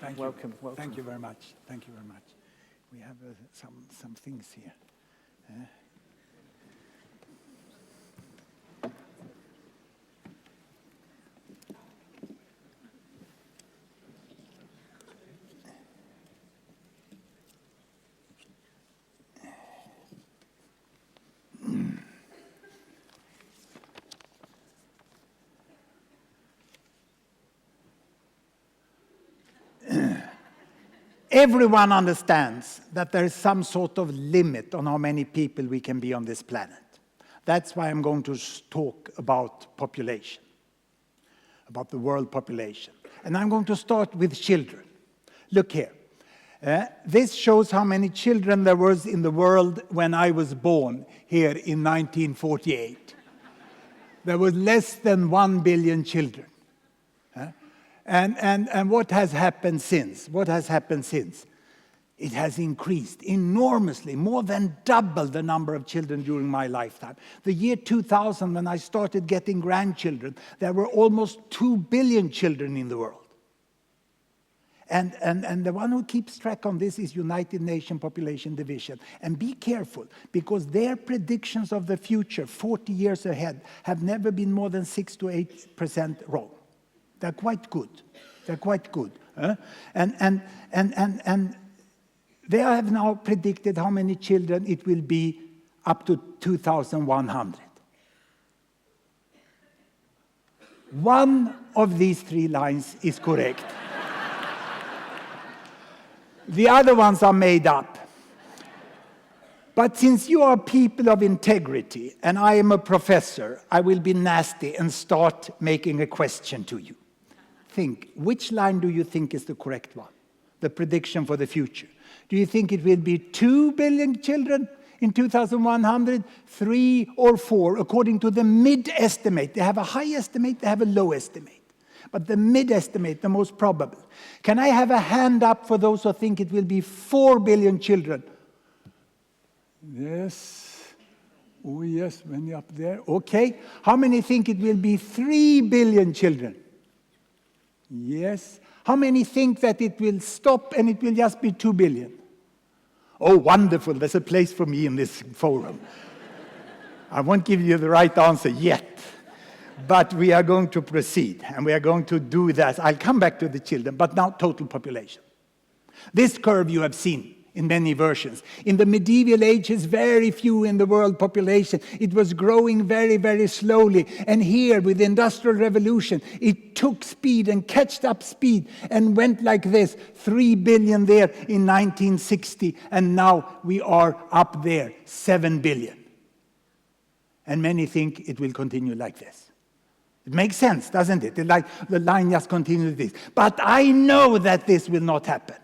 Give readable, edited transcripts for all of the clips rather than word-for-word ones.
Thank you. Welcome. Thank you very much. Thank you very much. We have some things here. Everyone understands that there is some sort of limit on how many people we can be on this planet. That's why I'm going to talk about population, about the world population. And I'm going to start with children. Look here. This shows how many children there was in the world when I was born here in 1948. There was less than 1 billion children. And what has happened since? What has happened since? It has increased enormously, more than double the number of children during my lifetime. The year 2000, when I started getting grandchildren, there were almost 2 billion children in the world. And the one who keeps track on this is United Nations Population Division. And be careful, because their predictions of the future, 40 years ahead, have never been more than 6 to 8% wrong. They're quite good. They're quite good. And they have now predicted how many children it will be up to 2,100. One of these 3 lines is correct. The other ones are made up. But since you are people of integrity and I am a professor, I will be nasty and start making a question to you. Think, which line do you think is the correct one? The prediction for the future. Do you think it will be 2 billion children in 2100, 3 or 4, according to the mid-estimate? They have a high estimate, they have a low estimate. But the mid-estimate, the most probable. Can I have a hand up for those who think it will be 4 billion children? Yes. Oh, yes, many up there. Okay. How many think it will be 3 billion children? Yes. How many think that it will stop and it will just be 2 billion? Oh, wonderful. There's a place for me in this forum. I won't give you the right answer yet. But we are going to proceed, and we are going to do that. I'll come back to the children, but now total population. This curve you have seen in many versions. In the medieval ages, very few in the world population. It was growing very, very slowly. And here, with the Industrial Revolution, it took speed and catched up speed and went like this. 3 billion there in 1960, and now we are up there, 7 billion. And many think it will continue like this. It makes sense, doesn't it? The line just continues this. But I know that this will not happen.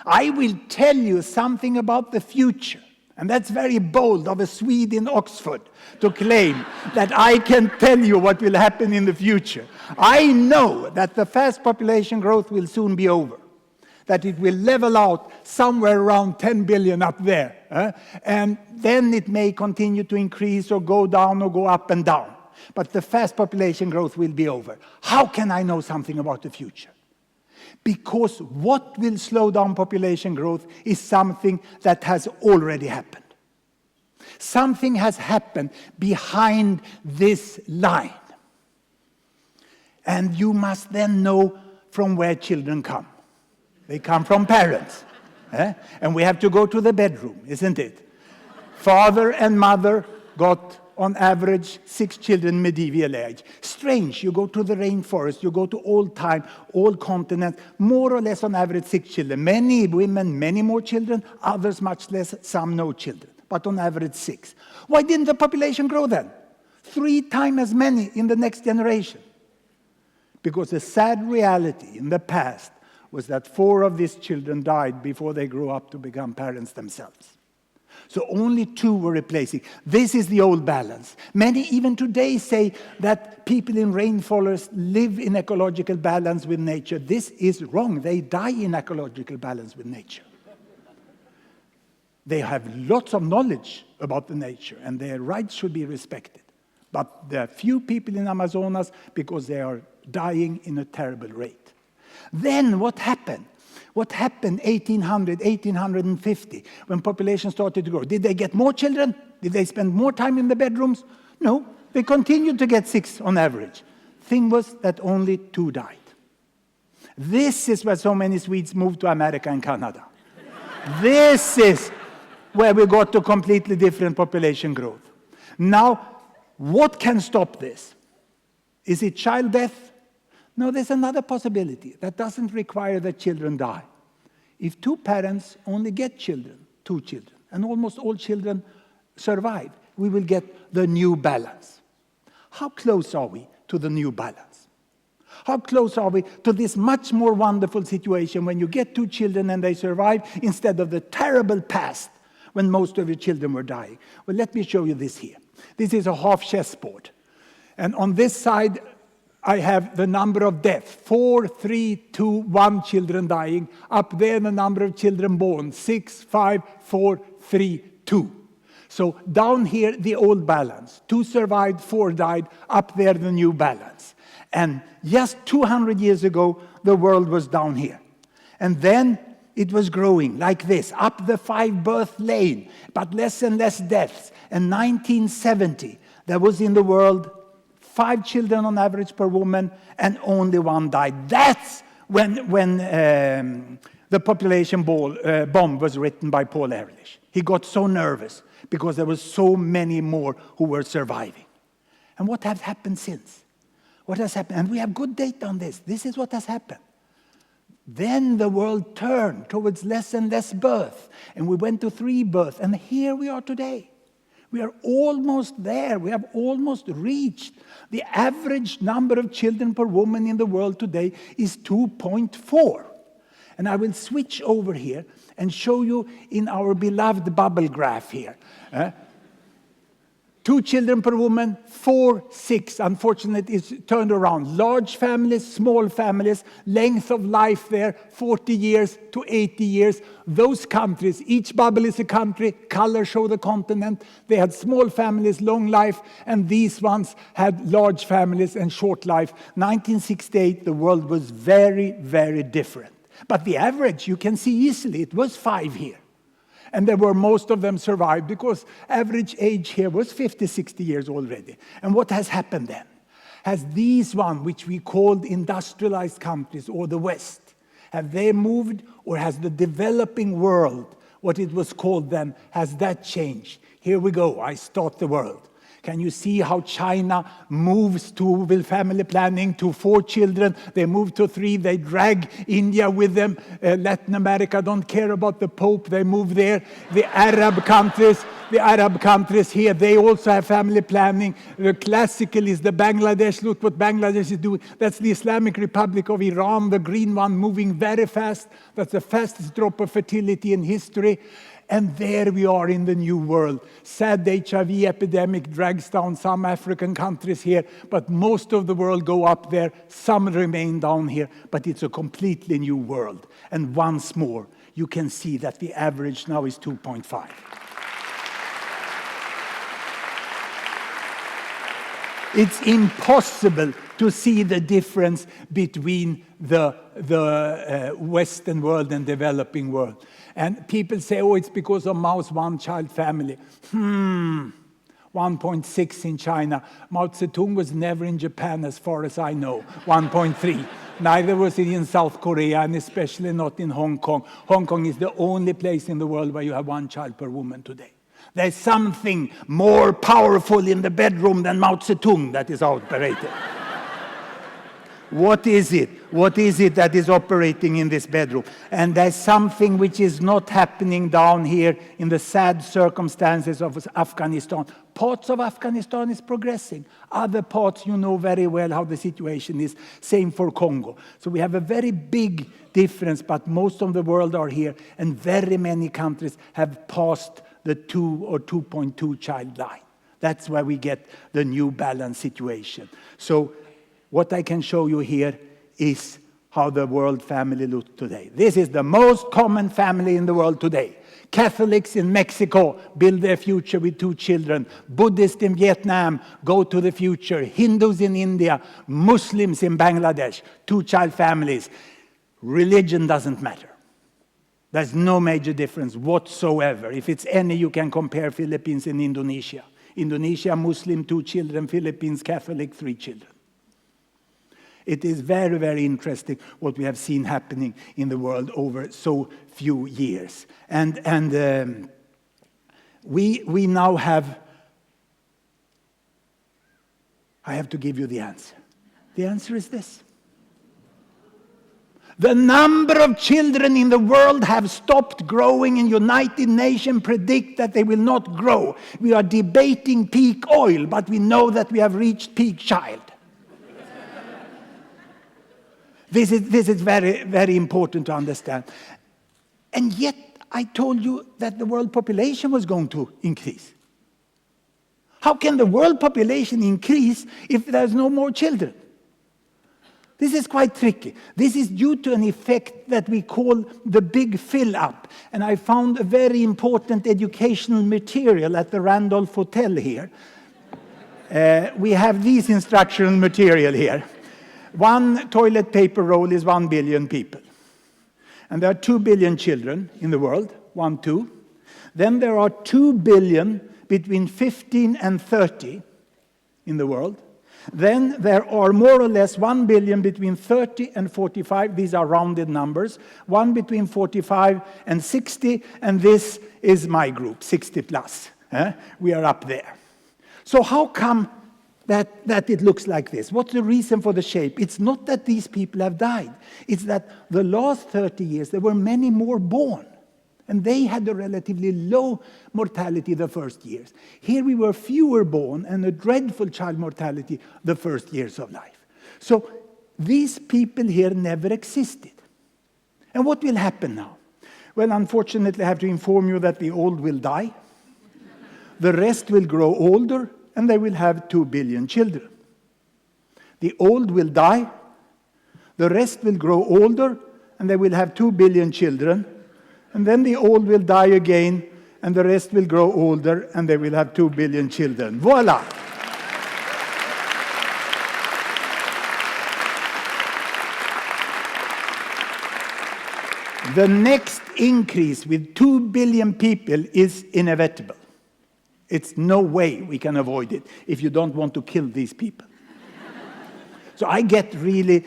I will tell you something about the future. And that's very bold of a Swede in Oxford to claim that I can tell you what will happen in the future. I know that the fast population growth will soon be over. That it will level out somewhere around 10 billion up there. And then it may continue to increase or go down or go up and down. But the fast population growth will be over. How can I know something about the future? Because what will slow down population growth is something that has already happened. Something has happened behind this line. And you must then know from where children come. They come from parents. And we have to go to the bedroom, isn't it? Father and mother got on average 6 children medieval age. Strange, you go to the rainforest, you go to all time, all continents, more or less on average 6 children. Many women, many more children, others much less, some no children. But on average 6. Why didn't the population grow then? 3 times as many in the next generation. Because the sad reality in the past was that 4 of these children died before they grew up to become parents themselves. So only 2 were replacing. This is the old balance. Many even today say that people in rainforests live in ecological balance with nature. This is wrong. They die in ecological balance with nature. They have lots of knowledge about the nature, and their rights should be respected. But there are few people in Amazonas because they are dying in a terrible rate. Then what happened? What happened 1800, 1850, when population started to grow? Did they get more children? Did they spend more time in the bedrooms? No, they continued to get 6 on average. Thing was that only 2 died. This is where so many Swedes moved to America and Canada. This is where we got to completely different population growth. Now, what can stop this? Is it child death? No, there's another possibility that doesn't require that children die. If 2 parents only get children, 2 children, and almost all children survive, we will get the new balance. How close are we to the new balance? How close are we to this much more wonderful situation when you get 2 children and they survive instead of the terrible past when most of your children were dying? Well, let me show you this here. This is a half chessboard. And on this side, I have the number of deaths, 4, 3, 2, 1 children dying. Up there, the number of children born, 6, 5, 4, 3, 2. So down here, the old balance. 2 survived, 4 died. Up there, the new balance. And just 200 years ago, the world was down here. And then it was growing like this, up the 5-birth lane, but less and less deaths. And 1970, there was in the world 5 children on average per woman, and only 1 died. That's when the population bomb was written by Paul Ehrlich. He got so nervous because there were so many more who were surviving. And what has happened since? What has happened? And we have good data on this. This is what has happened. Then the world turned towards less and less birth, and we went to 3 births, and here we are today. We are almost there. We have almost reached. The average number of children per woman in the world today is 2.4. And I will switch over here and show you in our beloved bubble graph here. 2 children per woman, 4, 6. Unfortunately, it's turned around. Large families, small families, length of life there, 40 years to 80 years. Those countries, each bubble is a country, color show the continent. They had small families, long life, and these ones had large families and short life. 1968, the world was very, very different. But the average, you can see easily, it was 5 here. And there were most of them survived because average age here was 50, 60 years already. And what has happened then? Has these one, which we called industrialized countries or the West, have they moved, or has the developing world, what it was called then, has that changed? Here we go, I start the world. Can you see how China moves with family planning to 4 children? They move to 3. They drag India with them. Latin America don't care about the Pope. They move there. The Arab countries here, they also have family planning. The classical is the Bangladesh. Look what Bangladesh is doing. That's the Islamic Republic of Iran, the green one, moving very fast. That's the fastest drop of fertility in history. And there we are in the new world. Sad HIV epidemic drags down some African countries here, but most of the world go up there. Some remain down here, but it's a completely new world. And once more, you can see that the average now is 2.5. It's impossible to see the difference between the Western world and developing world. And people say, oh, it's because of Mao's one-child family. 1.6 in China. Mao Zedong was never in Japan, as far as I know. 1.3. Neither was he in South Korea, and especially not in Hong Kong. Hong Kong is the only place in the world where you have 1 child per woman today. There's something more powerful in the bedroom than Mao Zedong that is operating. What is it? What is it that is operating in this bedroom? And there's something which is not happening down here in the sad circumstances of Afghanistan. Parts of Afghanistan is progressing. Other parts, you know very well how the situation is. Same for Congo. So we have a very big difference, but most of the world are here, and very many countries have passed the 2 or 2.2 child line. That's where we get the new balance situation. So what I can show you here is how the world family looks today. This is the most common family in the world today. Catholics in Mexico build their future with 2 children. Buddhists in Vietnam go to the future. Hindus in India, Muslims in Bangladesh, 2-child families. Religion doesn't matter. There's no major difference whatsoever. If it's any, you can compare Philippines and Indonesia. Indonesia, Muslim, 2 children. Philippines, Catholic, 3 children. It is very, very interesting what we have seen happening in the world over so few years. And we now have... I have to give you the answer. The answer is this. The number of children in the world have stopped growing, and United Nations predict that they will not grow. We are debating peak oil, but we know that we have reached peak child. This is very, very important to understand. And yet, I told you that the world population was going to increase. How can the world population increase if there's no more children? This is quite tricky. This is due to an effect that we call the big fill-up. And I found a very important educational material at the Randolph Hotel here. We have this instructional material here. 1 toilet paper roll is 1 billion people. And there are 2 billion children in the world, 1, 2. Then there are 2 billion between 15 and 30 in the world. Then there are more or less 1 billion between 30 and 45. These are rounded numbers. 1 between 45 and 60. And this is my group, 60 plus. We are up there. So how come that it looks like this? What's the reason for the shape? It's not that these people have died. It's that the last 30 years, there were many more born. And they had a relatively low mortality the first years. Here we were fewer born and a dreadful child mortality the first years of life. So these people here never existed. And what will happen now? Well, unfortunately, I have to inform you that the old will die. The rest will grow older, and they will have 2 billion children. The old will die. The rest will grow older, and they will have 2 billion children. And then the old will die again, and the rest will grow older, and they will have 2 billion children. Voila! The next increase with 2 billion people is inevitable. It's no way we can avoid it if you don't want to kill these people. So I get really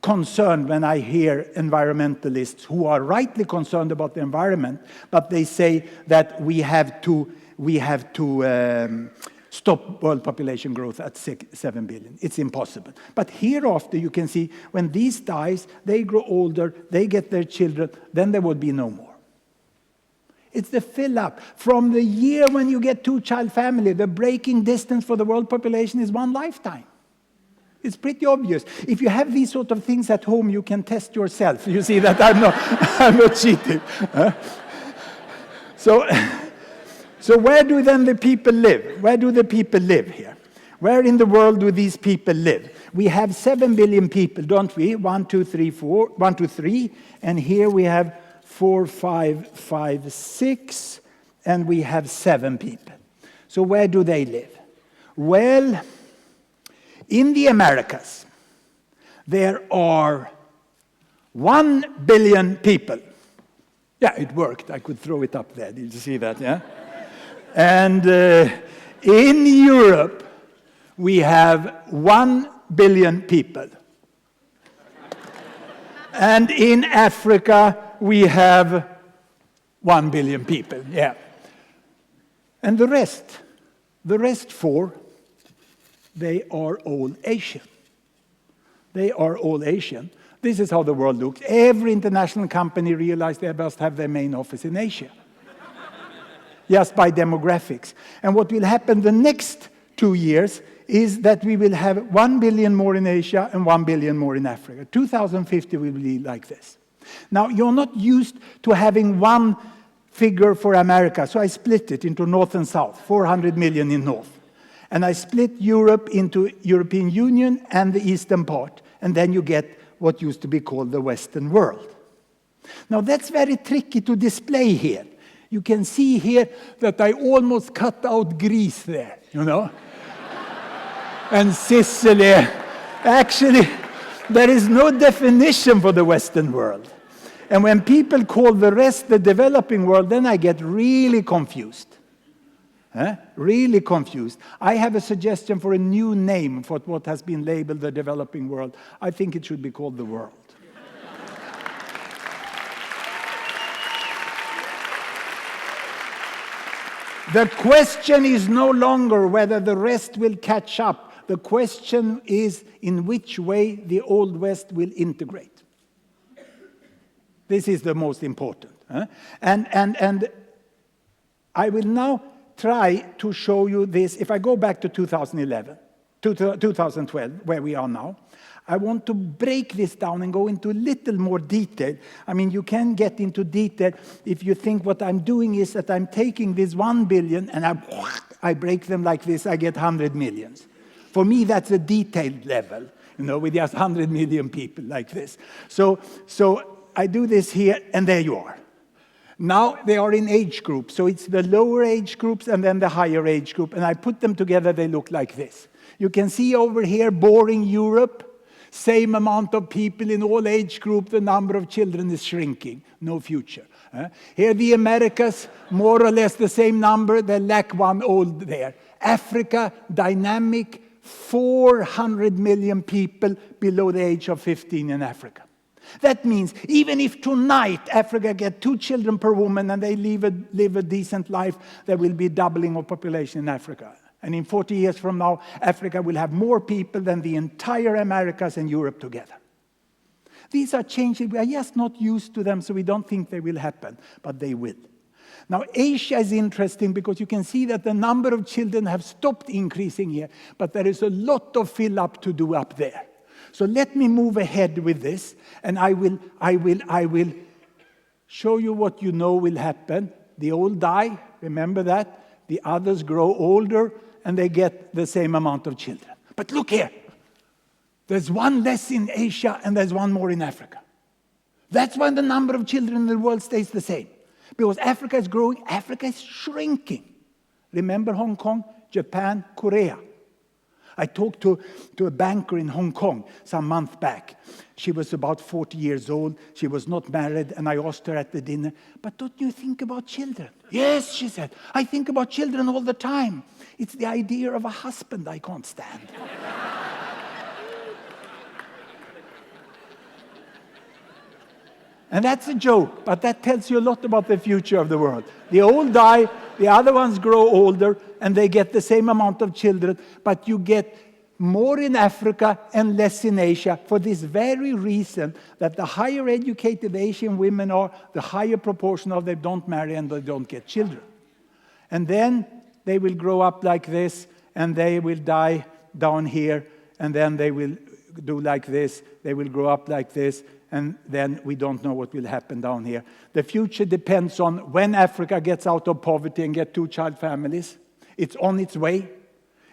concerned when I hear environmentalists who are rightly concerned about the environment, but they say that we have to stop world population growth at 7 billion. It's impossible. But hereafter, you can see when these dies, they grow older, they get their children, then there would be no more. It's the fill-up. From the year when you get 2-child family, the breaking distance for the world population is 1 lifetime. It's pretty obvious. If you have these sort of things at home, you can test yourself. You see that I'm not cheating. So where do then the people live? Where do the people live here? Where in the world do these people live? We have 7 billion people, don't we? 1, 2, 3, 4. 1, 2, 3. And here we have 4, 5, 6. And we have 7 people. So where do they live? Well, in the Americas, there are 1 billion people. Yeah, it worked. I could throw it up there. Did you see that? Yeah. And in Europe, we have 1 billion people. And in Africa, we have 1 billion people. Yeah. And the rest 4, they are all Asian. They are all Asian. This is how the world looks. Every international company realized they must have their main office in Asia. Just by demographics. And what will happen the next 2 years is that we will have 1 billion more in Asia and 1 billion more in Africa. 2050 will be like this. Now, you're not used to having one figure for America, so I split it into North and South, 400 million in North. And I split Europe into European Union and the eastern part. And then you get what used to be called the Western world. Now, that's very tricky to display here. You can see here that I almost cut out Greece there, you know. And Sicily. Actually, There is no definition for the Western world. And when people call the rest the developing world, then I get really confused. Really confused. I have a suggestion for a new name for what has been labeled the developing world. I think it should be called the world. The question is no longer whether the rest will catch up. The question is in which way the Old West will integrate. This is the most important. And I will now try to show you this. If I go back to 2012, where we are now, I want to break this down and go into a little more detail. I mean, you can get into detail if you think what I'm doing is that I'm taking this 1 billion and I break them like this, I get 100 millions. For me, that's a detailed level, with just 100 million people like this. So I do this here, and there you are. Now they are in age groups, so it's the lower age groups and then the higher age group, and I put them together, they look like this. You can see over here, boring Europe, same amount of people in all age groups, the number of children is shrinking, no future. Here the Americas, more or less the same number, they lack one old there. Africa, dynamic, 400 million people below the age of 15 in Africa. That means even if tonight Africa get 2 children per woman and they live a decent life, there will be doubling of population in Africa. And in 40 years from now, Africa will have more people than the entire Americas and Europe together. These are changes. We are just not used to them, so we don't think they will happen, but they will. Now, Asia is interesting because you can see that the number of children have stopped increasing here, but there is a lot of fill-up to do up there. So let me move ahead with this, and I will show you what you know will happen. The old die, remember that? The others grow older, and they get the same amount of children. But look here. There's one less in Asia, and there's one more in Africa. That's why the number of children in the world stays the same. Because Africa is growing, Africa is shrinking. Remember Hong Kong, Japan, Korea. I talked to a banker in Hong Kong some month back. She was about 40 years old. She was not married, and I asked her at the dinner, but don't you think about children? Yes, she said, I think about children all the time. It's the idea of a husband I can't stand. And that's a joke, but that tells you a lot about the future of the world. The old die, the other ones grow older, and they get the same amount of children, but you get more in Africa and less in Asia for this very reason that the higher educated Asian women are, the higher proportion of them don't marry and they don't get children. And then they will grow up like this, and they will die down here, and then they will do like this, they will grow up like this, and then we don't know what will happen down here. The future depends on when Africa gets out of poverty and get 2-child families. It's on its way.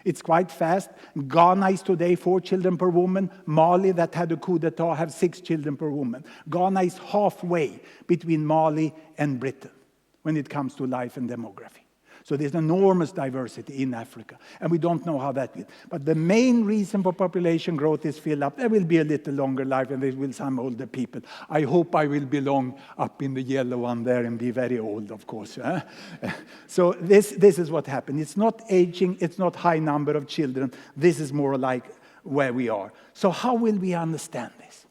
It's quite fast. Ghana is today 4 children per woman. Mali, that had a coup d'etat, have 6 children per woman. Ghana is halfway between Mali and Britain when it comes to life and demography. So there's enormous diversity in Africa, and we don't know how that will. But the main reason for population growth is fill up. There will be a little longer life, and there will be some older people. I hope I will belong up in the yellow one there and be very old, of course. So this is what happened. It's not aging. It's not high number of children. This is more like where we are. So how will we understand this?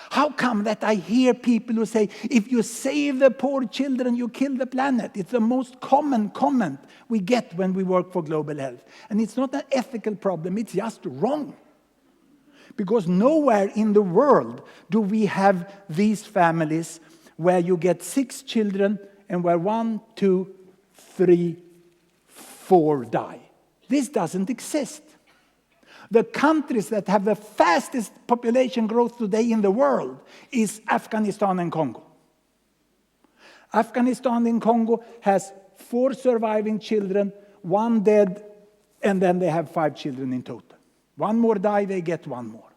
How come that I hear people who say, if you save the poor children, you kill the planet? It's the most common comment we get when we work for global health. And it's not an ethical problem, it's just wrong. Because nowhere in the world do we have these families where you get 6 children and where 1, 2, 3, 4 die. This doesn't exist. The countries that have the fastest population growth today in the world is Afghanistan and Congo. Afghanistan and Congo has 4 surviving children, 1 dead, and then they have 5 children in total. 1 more die, they get 1 more.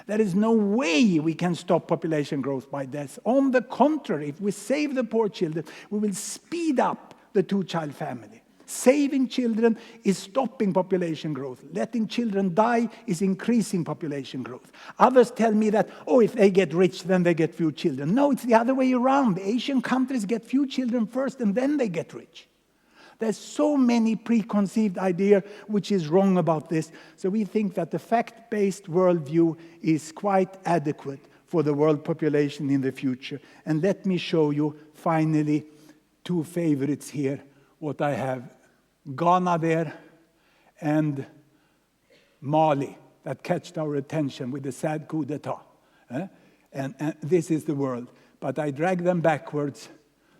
There is no way we can stop population growth by this. On the contrary, if we save the poor children, we will speed up the 2-child family. Saving children is stopping population growth. Letting children die is increasing population growth. Others tell me that, oh, if they get rich, then they get few children. No, it's the other way around. The Asian countries get few children first, and then they get rich. There's so many preconceived ideas which is wrong about this. So we think that the fact-based worldview is quite adequate for the world population in the future. And let me show you, finally, two favorites here, what I have. Ghana there and Mali, that catched our attention with the sad coup d'etat. And this is the world. But I drag them backwards.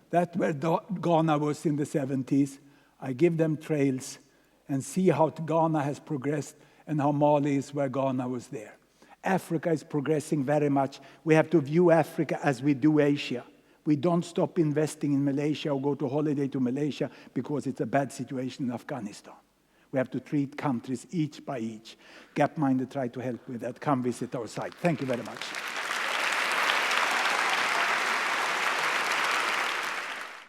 That's where Ghana was in the 70s. I give them trails and see how Ghana has progressed and how Mali is where Ghana was there. Africa is progressing very much. We have to view Africa as we do Asia. We don't stop investing in Malaysia or go to holiday to Malaysia because it's a bad situation in Afghanistan. We have to treat countries each by each. Gapminder tried to help with that. Come visit our site. Thank you very much.